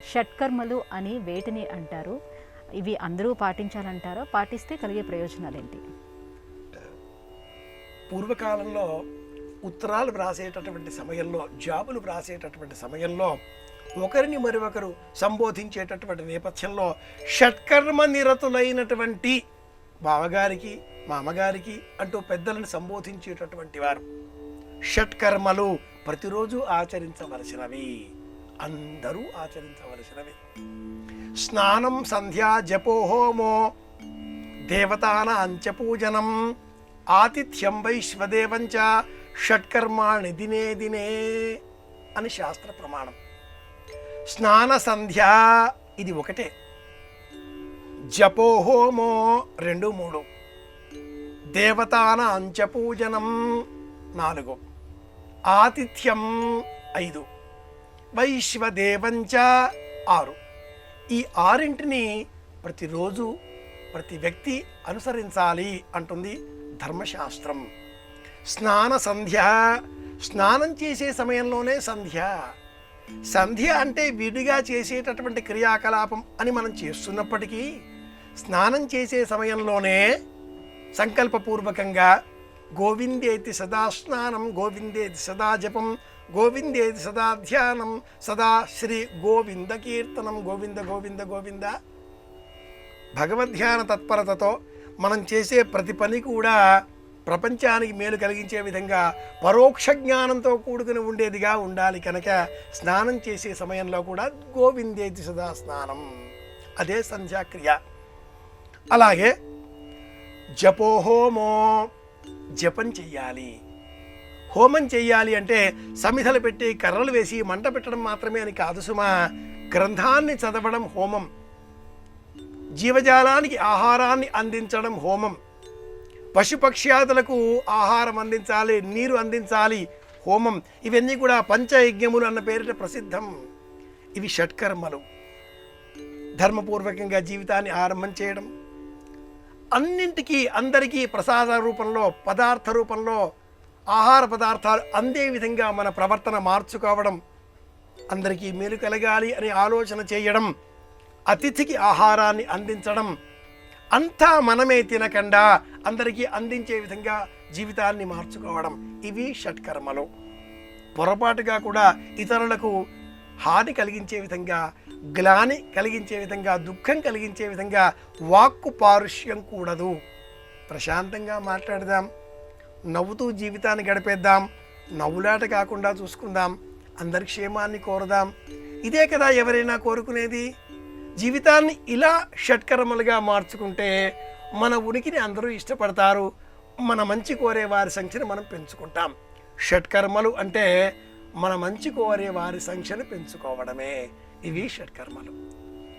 షట్కర్మలు అని వేటిని అంటారు? ఇవి అందరూ పాటించాలంటారా? పాటిస్తే కలిగే ప్రయోజనాలు ఏంటి? పూర్వకాలంలో ఉత్తరాలు వ్రాసేటటువంటి సమయంలో, జాబులు వ్రాసేటటువంటి సమయంలో ఒకరిని మరొకరు సంబోధించేటటువంటి నేపథ్యంలో షట్కర్మ నిరతులైనటువంటి బావగారికి, మామగారికి అంటూ పెద్దలను సంబోధించేటటువంటి వారు. షట్కర్మలు ప్రతిరోజు ఆచరించవలసినవి, అందరూ ఆచరించవలసినవి. స్నానం, సంధ్యా, జపో, హోమో, దేవతాన అంచపూజనం, ఆతిథ్యం వైశ్వదేవంచ, షట్కర్మాణి దినే దినే అని శాస్త్ర ప్రమాణం. స్నాన, సంధ్య ఇది ఒకటే, జపో, హోమో 2, 3, దేవతాన అంచపూజనం 4, ఆతిథ్యం 5, వైశ్వదేవంచ 6. ఈ 6ంటిని ప్రతిరోజు ప్రతి వ్యక్తి అనుసరించాలి అంటుంది ధర్మశాస్త్రం. స్నాన, సంధ్య, స్నానం చేసే సమయంలోనే సంధ్య. సంధ్య అంటే విడిగా చేసేటటువంటి క్రియాకలాపం అని మనం చేస్తున్నప్పటికీ స్నానం చేసే సమయంలోనే సంకల్పపూర్వకంగా గోవిందేతి సదా స్నానం, గోవిందేతి సదా జపం, గోవిందేతి సదా ధ్యానం, సదా శ్రీ గోవింద కీర్తనం, గోవింద గోవింద గోవింద. భగవద్ధ్యాన తత్పరతతో మనం చేసే ప్రతి పని కూడా ప్రపంచానికి మేలు కలిగించే విధంగా పరోక్ష జ్ఞానంతో కూడుకుని ఉండేదిగా ఉండాలి. కనుక స్నానం చేసే సమయంలో కూడా గోవిందేతి సదా స్నానం, అదే సంధ్యాక్రియ. అలాగే జపో, హోమో, జపం చెయ్యాలి. హోమం చెయ్యాలి అంటే సమిధలు పెట్టి కర్రలు వేసి మంట పెట్టడం మాత్రమే అని కాదు సుమా. గ్రంథాన్ని చదవడం హోమం, జీవజాలానికి ఆహారాన్ని అందించడం హోమం, పశుపక్ష్యాదులకు ఆహారం అందించాలి, నీరు అందించాలి, హోమం. ఇవన్నీ కూడా పంచయజ్ఞములు అన్న పేరిట ప్రసిద్ధం. ఇవి షట్కర్మలు. ధర్మపూర్వకంగా జీవితాన్ని ఆరంభం చేయడం, అన్నింటికీ అందరికీ ప్రసాద రూపంలో, పదార్థ రూపంలో ఆహార పదార్థాలు అందే విధంగా మన ప్రవర్తన మార్చుకోవడం, అందరికీ మేలు కలగాలి అనే ఆలోచన చేయడం, అతిథికి ఆహారాన్ని అందించడం, అంతా మనమే తినకుండా అందరికీ అందించే విధంగా జీవితాన్ని మార్చుకోవడం, ఇవి షట్కర్మలు. పొరపాటుగా కూడా ఇతరులకు హాని కలిగించే విధంగా, గ్లాని కలిగించే విధంగా, దుఃఖం కలిగించే విధంగా వాక్కు పారుష్యం కూడదు. ప్రశాంతంగా మాట్లాడదాం, నవ్వుతూ జీవితాన్ని గడిపేద్దాం, నవ్వులాట కాకుండా చూసుకుందాం, అందరి క్షేమాన్ని కోరదాం. ఇదే కదా ఎవరైనా కోరుకునేది. జీవితాన్ని ఇలా షట్కర్మలుగా మార్చుకుంటే మన ఉనికిని అందరూ ఇష్టపడతారు. మన మంచి కోరే వారి సంఖ్యను మనం పెంచుకుంటాం. షట్కర్మలు అంటే మన మంచి కోరే వారి సంఖ్యను పెంచుకోవడమే. ఇవి షట్కర్మలు.